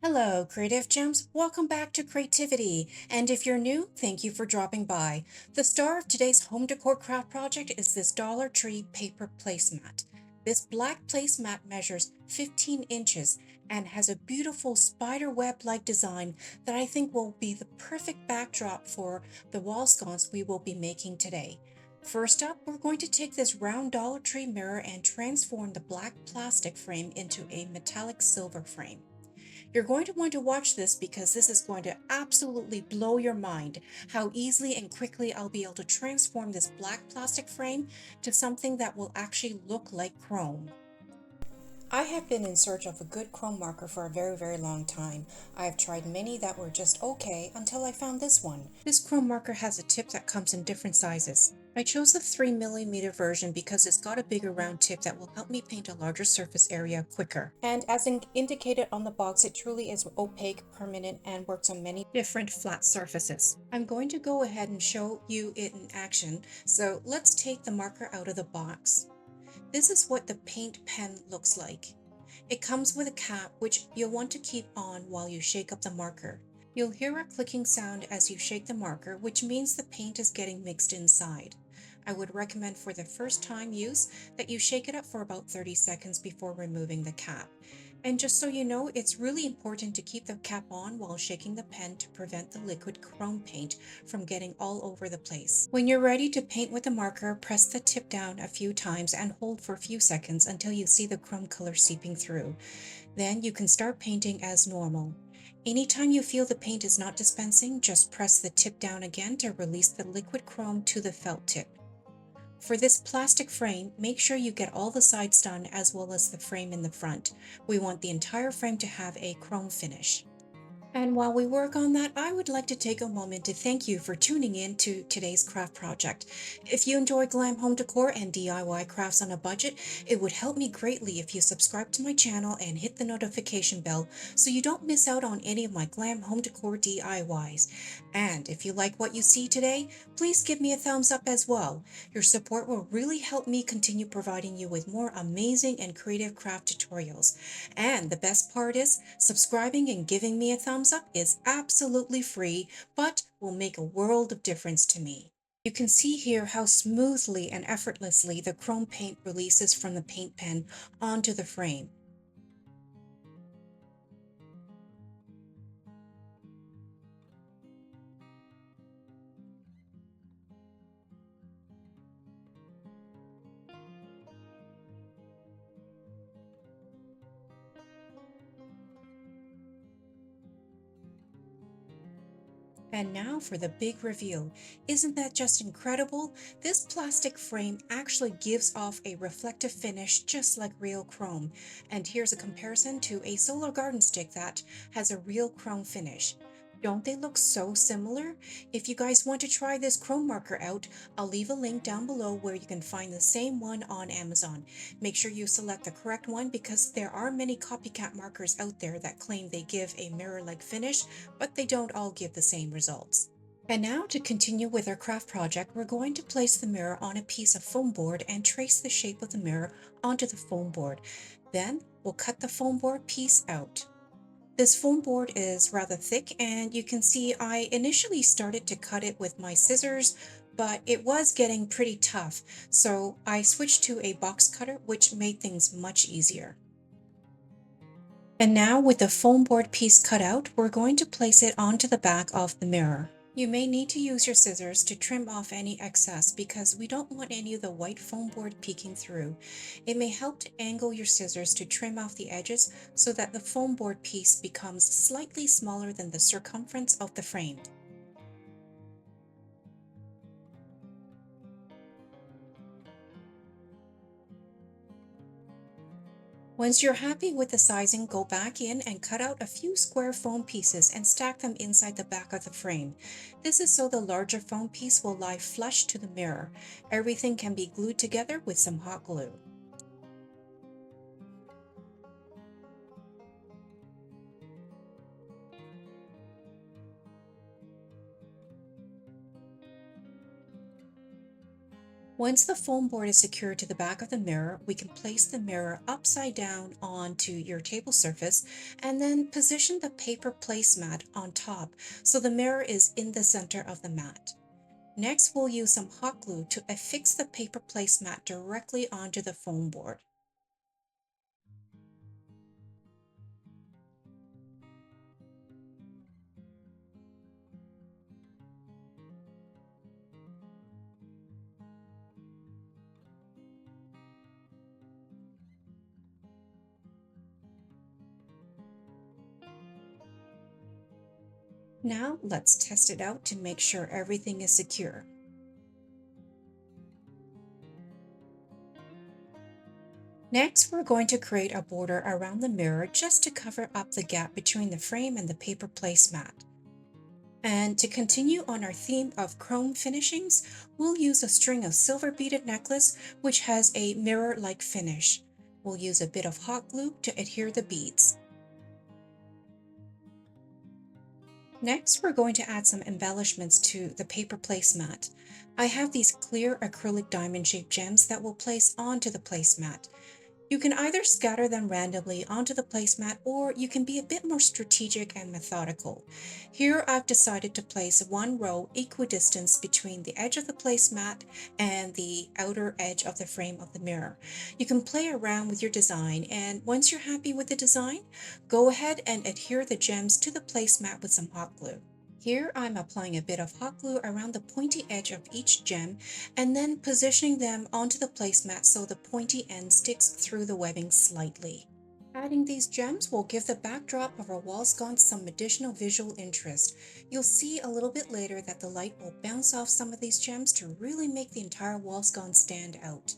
Hello, Creative Gems. Welcome back to Creativity. And if you're new, thank you for dropping by. The star of today's home decor craft project is this Dollar Tree paper placemat. This black placemat measures 15 inches and has a beautiful spider web-like design that I think will be the perfect backdrop for the wall sconce we will be making today. First up, we're going to take this round Dollar Tree mirror and transform the black plastic frame into a metallic silver frame. You're going to want to watch this because this is going to absolutely blow your mind how easily and quickly I'll be able to transform this black plastic frame to something that will actually look like chrome. I have been in search of a good chrome marker for a very long time. I have tried many that were just okay until I found this one. This chrome marker has a tip that comes in different sizes. I chose the 3mm version because it's got a bigger round tip that will help me paint a larger surface area quicker. And as indicated on the box, it truly is opaque, permanent, and works on many different flat surfaces. I'm going to go ahead and show you it in action, so let's take the marker out of the box. This is what the paint pen looks like. It comes with a cap which you'll want to keep on while you shake up the marker. You'll hear a clicking sound as you shake the marker, which means the paint is getting mixed inside. I would recommend for the first time use that you shake it up for about 30 seconds before removing the cap. And just so you know, it's really important to keep the cap on while shaking the pen to prevent the liquid chrome paint from getting all over the place. When you're ready to paint with the marker, press the tip down a few times and hold for a few seconds until you see the chrome color seeping through. Then you can start painting as normal. Anytime you feel the paint is not dispensing, just press the tip down again to release the liquid chrome to the felt tip. For this plastic frame, make sure you get all the sides done as well as the frame in the front. We want the entire frame to have a chrome finish. And while we work on that, I would like to take a moment to thank you for tuning in to today's craft project. If you enjoy glam home decor and DIY crafts on a budget, it would help me greatly if you subscribe to my channel and hit the notification bell so you don't miss out on any of my glam home decor DIYs. And if you like what you see today, please give me a thumbs up as well. Your support will really help me continue providing you with more amazing and creative craft tutorials. And the best part is, subscribing and giving me a thumbs up is absolutely free, but will make a world of difference to me. You can see here how smoothly and effortlessly the chrome paint releases from the paint pen onto the frame. And now for the big reveal. Isn't that just incredible? This plastic frame actually gives off a reflective finish just like real chrome. And here's a comparison to a solar garden stick that has a real chrome finish. Don't they look so similar? If you guys want to try this chrome marker out, I'll leave a link down below where you can find the same one on Amazon. Make sure you select the correct one because there are many copycat markers out there that claim they give a mirror-like finish, but they don't all give the same results. And now to continue with our craft project, we're going to place the mirror on a piece of foam board and trace the shape of the mirror onto the foam board. Then we'll cut the foam board piece out. This foam board is rather thick and you can see I initially started to cut it with my scissors, but it was getting pretty tough, so I switched to a box cutter, which made things much easier. And now with the foam board piece cut out, we're going to place it onto the back of the mirror. You may need to use your scissors to trim off any excess because we don't want any of the white foam board peeking through. It may help to angle your scissors to trim off the edges so that the foam board piece becomes slightly smaller than the circumference of the frame. Once you're happy with the sizing, go back in and cut out a few square foam pieces and stack them inside the back of the frame. This is so the larger foam piece will lie flush to the mirror. Everything can be glued together with some hot glue. Once the foam board is secured to the back of the mirror, we can place the mirror upside down onto your table surface and then position the paper placemat on top so the mirror is in the center of the mat. Next, we'll use some hot glue to affix the paper placemat directly onto the foam board. Now, let's test it out to make sure everything is secure. Next, we're going to create a border around the mirror just to cover up the gap between the frame and the paper placemat. And to continue on our theme of chrome finishings, we'll use a string of silver beaded necklace which has a mirror-like finish. We'll use a bit of hot glue to adhere the beads. Next, we're going to add some embellishments to the paper placemat. I have these clear acrylic diamond-shaped gems that we'll place onto the placemat. You can either scatter them randomly onto the placemat or you can be a bit more strategic and methodical. Here I've decided to place one row equidistant between the edge of the placemat and the outer edge of the frame of the mirror. You can play around with your design, and once you're happy with the design, go ahead and adhere the gems to the placemat with some hot glue. Here I'm applying a bit of hot glue around the pointy edge of each gem and then positioning them onto the placemat so the pointy end sticks through the webbing slightly. Adding these gems will give the backdrop of our wall sconce some additional visual interest. You'll see a little bit later that the light will bounce off some of these gems to really make the entire wall sconce stand out.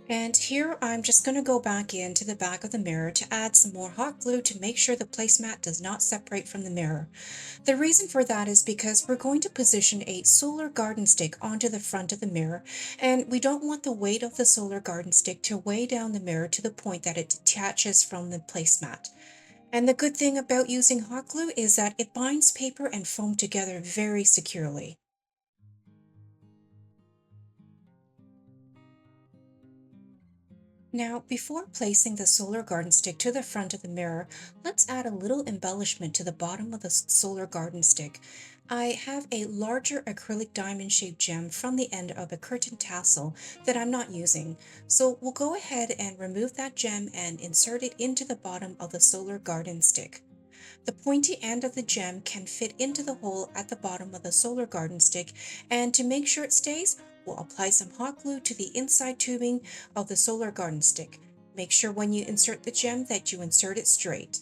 And here I'm just going to go back into the back of the mirror to add some more hot glue to make sure the placemat does not separate from the mirror. The reason for that is because we're going to position a solar garden stick onto the front of the mirror, and we don't want the weight of the solar garden stick to weigh down the mirror to the point that it detaches from the placemat. And the good thing about using hot glue is that it binds paper and foam together very securely. Now, before placing the solar garden stick to the front of the mirror, let's add a little embellishment to the bottom of the solar garden stick. I have a larger acrylic diamond-shaped gem from the end of a curtain tassel that I'm not using. So we'll go ahead and remove that gem and insert it into the bottom of the solar garden stick. The pointy end of the gem can fit into the hole at the bottom of the solar garden stick, and to make sure it stays, we'll apply some hot glue to the inside tubing of the solar garden stick. Make sure when you insert the gem that you insert it straight.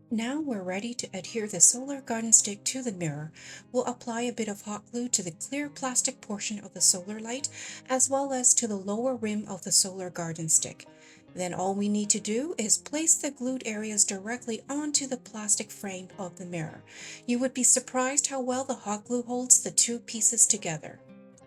Now we're ready to adhere the solar garden stick to the mirror. We'll apply a bit of hot glue to the clear plastic portion of the solar light, as well as to the lower rim of the solar garden stick. Then all we need to do is place the glued areas directly onto the plastic frame of the mirror. You would be surprised how well the hot glue holds the two pieces together.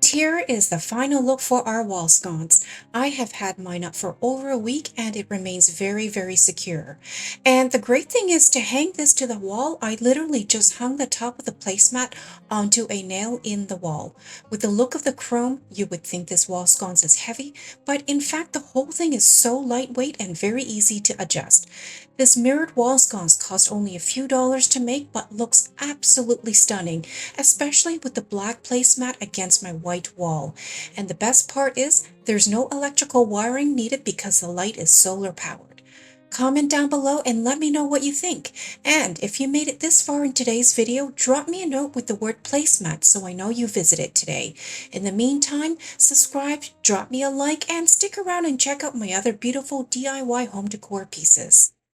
Here is the final look for our wall sconce. I have had mine up for over a week and it remains very secure. And the great thing is to hang this to the wall, I literally just hung the top of the placemat onto a nail in the wall. With the look of the chrome, you would think this wall sconce is heavy, but in fact the whole thing is so lightweight and very easy to adjust. This mirrored wall sconce cost only a few dollars to make but looks absolutely stunning, especially with the black placemat against my white wall. And the best part is there's no electrical wiring needed because the light is solar powered. Comment down below and let me know what you think. And if you made it this far in today's video, drop me a note with the word placemat so I know you visited today. In the meantime, subscribe, drop me a like, and stick around and check out my other beautiful DIY home decor pieces.